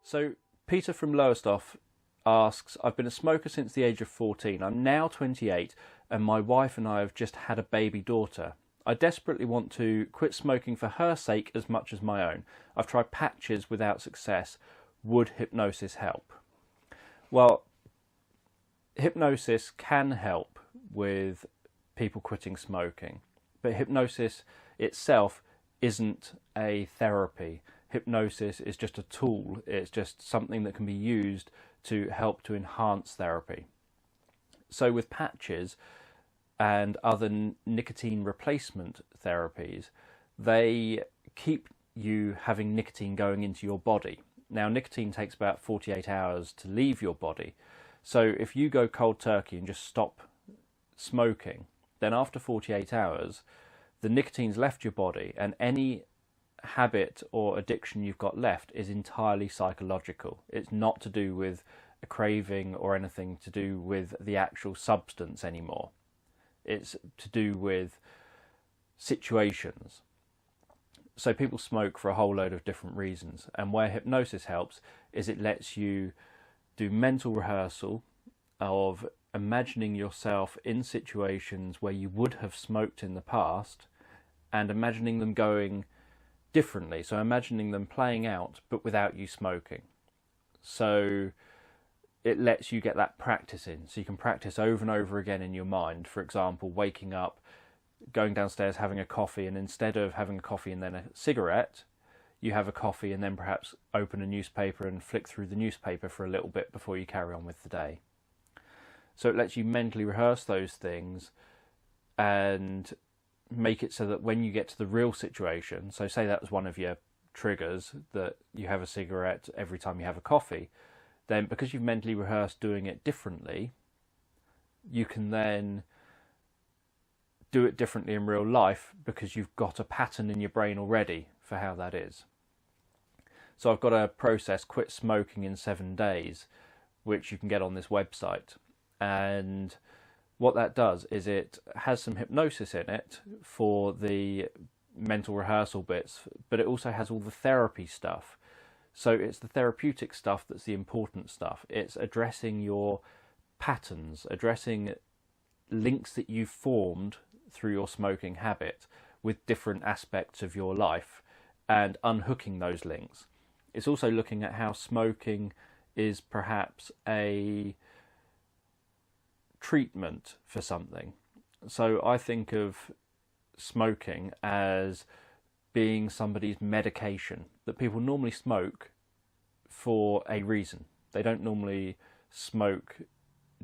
So Peter from Lowestoft asks, I've been a smoker since the age of 14. I'm now 28 and my wife and I have just had a baby daughter. I desperately want to quit smoking for her sake as much as my own. I've tried patches without success. Would hypnosis help? Well, hypnosis can help with people quitting smoking, but hypnosis itself isn't a therapy. Hypnosis is just a tool. It's just something that can be used to help to enhance therapy. So with patches and other nicotine replacement therapies, they keep you having nicotine going into your body. Now, nicotine takes about 48 hours to leave your body. So if you go cold turkey and just stop smoking, then after 48 hours, the nicotine's left your body, and any habit or addiction you've got left is entirely psychological. It's not to do with a craving or anything to do with the actual substance anymore. It's to do with situations. So people smoke for a whole load of different reasons, and where hypnosis helps is it lets you do mental rehearsal of imagining yourself in situations where you would have smoked in the past and imagining them going differently. So imagining them playing out but without you smoking. So it lets you get that practice in. So you can practice over and over again in your mind. For example, waking up, going downstairs, having a coffee, and instead of having a coffee and then a cigarette, you have a coffee and then perhaps open a newspaper and flick through the newspaper for a little bit before you carry on with the day. So it lets you mentally rehearse those things and make it so that when you get to the real situation, so say that was one of your triggers, that you have a cigarette every time you have a coffee, then because you've mentally rehearsed doing it differently, you can then do it differently in real life because you've got a pattern in your brain already for how that is. So I've got a process, Quit Smoking in 7 Days, which you can get on this website. And what that does is it has some hypnosis in it for the mental rehearsal bits, but it also has all the therapy stuff. So it's the therapeutic stuff that's the important stuff. It's addressing your patterns, addressing links that you've formed through your smoking habit with different aspects of your life and unhooking those links. It's also looking at how smoking is perhaps a treatment for something. So I think of smoking as being somebody's medication, that people normally smoke for a reason. They don't normally smoke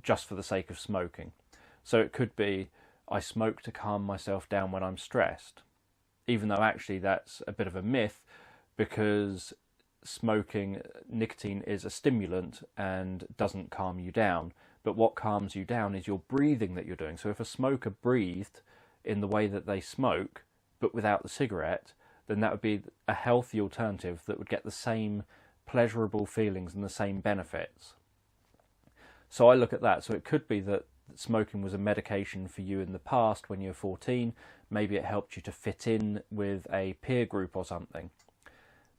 just for the sake of smoking. So it could be, I smoke to calm myself down when I'm stressed, even though actually that's a bit of a myth, because smoking, nicotine is a stimulant and doesn't calm you down. But what calms you down is your breathing that you're doing. So if a smoker breathed in the way that they smoke, but without the cigarette, then that would be a healthy alternative that would get the same pleasurable feelings and the same benefits. So I look at that. So it could be that smoking was a medication for you in the past when you were 14. Maybe it helped you to fit in with a peer group or something.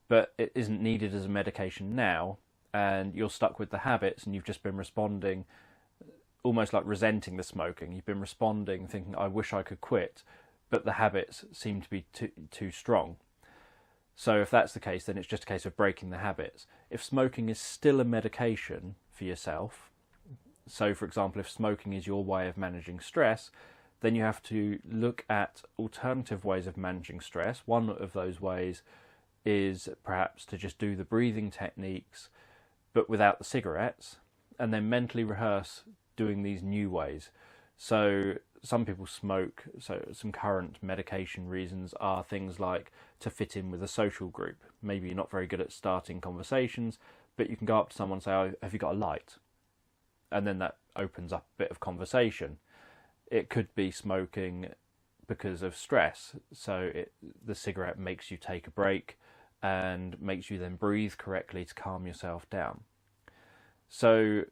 But it isn't needed as a medication now, and you're stuck with the habits and you've just been responding almost like resenting the smoking. You've been responding thinking, I wish I could quit, but the habits seem to be too strong. So if that's the case, then it's just a case of breaking the habits. If smoking is still a medication for yourself, so for example, if smoking is your way of managing stress, then you have to look at alternative ways of managing stress. One of those ways is perhaps to just do the breathing techniques, but without the cigarettes, and then mentally rehearse doing these new ways. So some people smoke, so some current medication reasons are things like to fit in with a social group. Maybe you're not very good at starting conversations, but you can go up to someone and say, oh, have you got a light? And then that opens up a bit of conversation. It could be smoking because of stress. So the cigarette makes you take a break and makes you then breathe correctly to calm yourself down. So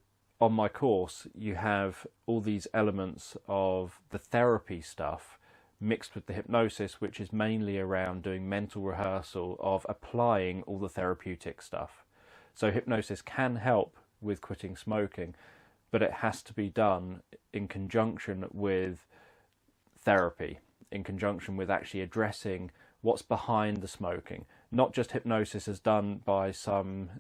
on my course, you have all these elements of the therapy stuff mixed with the hypnosis, which is mainly around doing mental rehearsal of applying all the therapeutic stuff. So hypnosis can help with quitting smoking, but it has to be done in conjunction with therapy, in conjunction with actually addressing what's behind the smoking. Not just hypnosis as done by some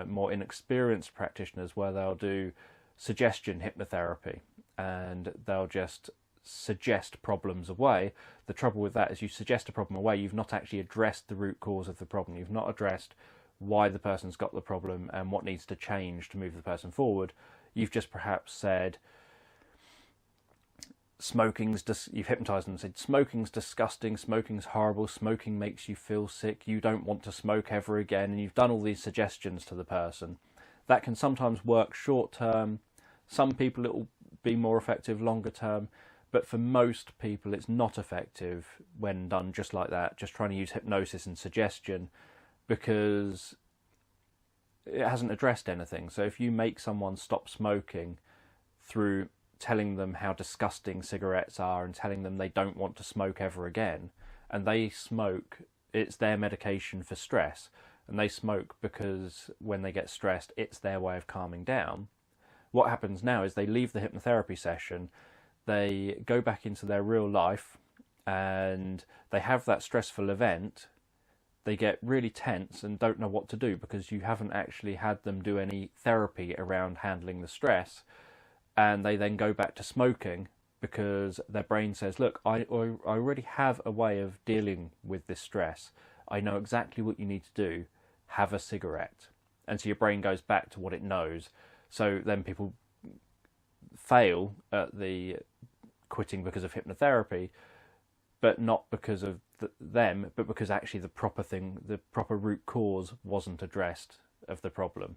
more inexperienced practitioners, where they'll do suggestion hypnotherapy and they'll just suggest problems away. The trouble with that is, you suggest a problem away, you've not actually addressed the root cause of the problem. You've not addressed why the person's got the problem and what needs to change to move the person forward. You've just perhaps said, you've hypnotized them and said, smoking's disgusting, smoking's horrible, smoking makes you feel sick, you don't want to smoke ever again, and you've done all these suggestions to the person. That can sometimes work short term. Some people it will be more effective longer term, but for most people it's not effective when done just like that, just trying to use hypnosis and suggestion, because it hasn't addressed anything. So if you make someone stop smoking through telling them how disgusting cigarettes are and telling them they don't want to smoke ever again, and they smoke, it's their medication for stress, and they smoke because when they get stressed it's their way of calming down. What happens now is they leave the hypnotherapy session, they go back into their real life, and they have that stressful event. They get really tense and don't know what to do, because you haven't actually had them do any therapy around handling the stress. And they then go back to smoking because their brain says, look, I already have a way of dealing with this stress. I know exactly what you need to do. Have a cigarette. And so your brain goes back to what it knows. So then people fail at the quitting because of hypnotherapy, but not because of them, but because actually the proper root cause wasn't addressed of the problem.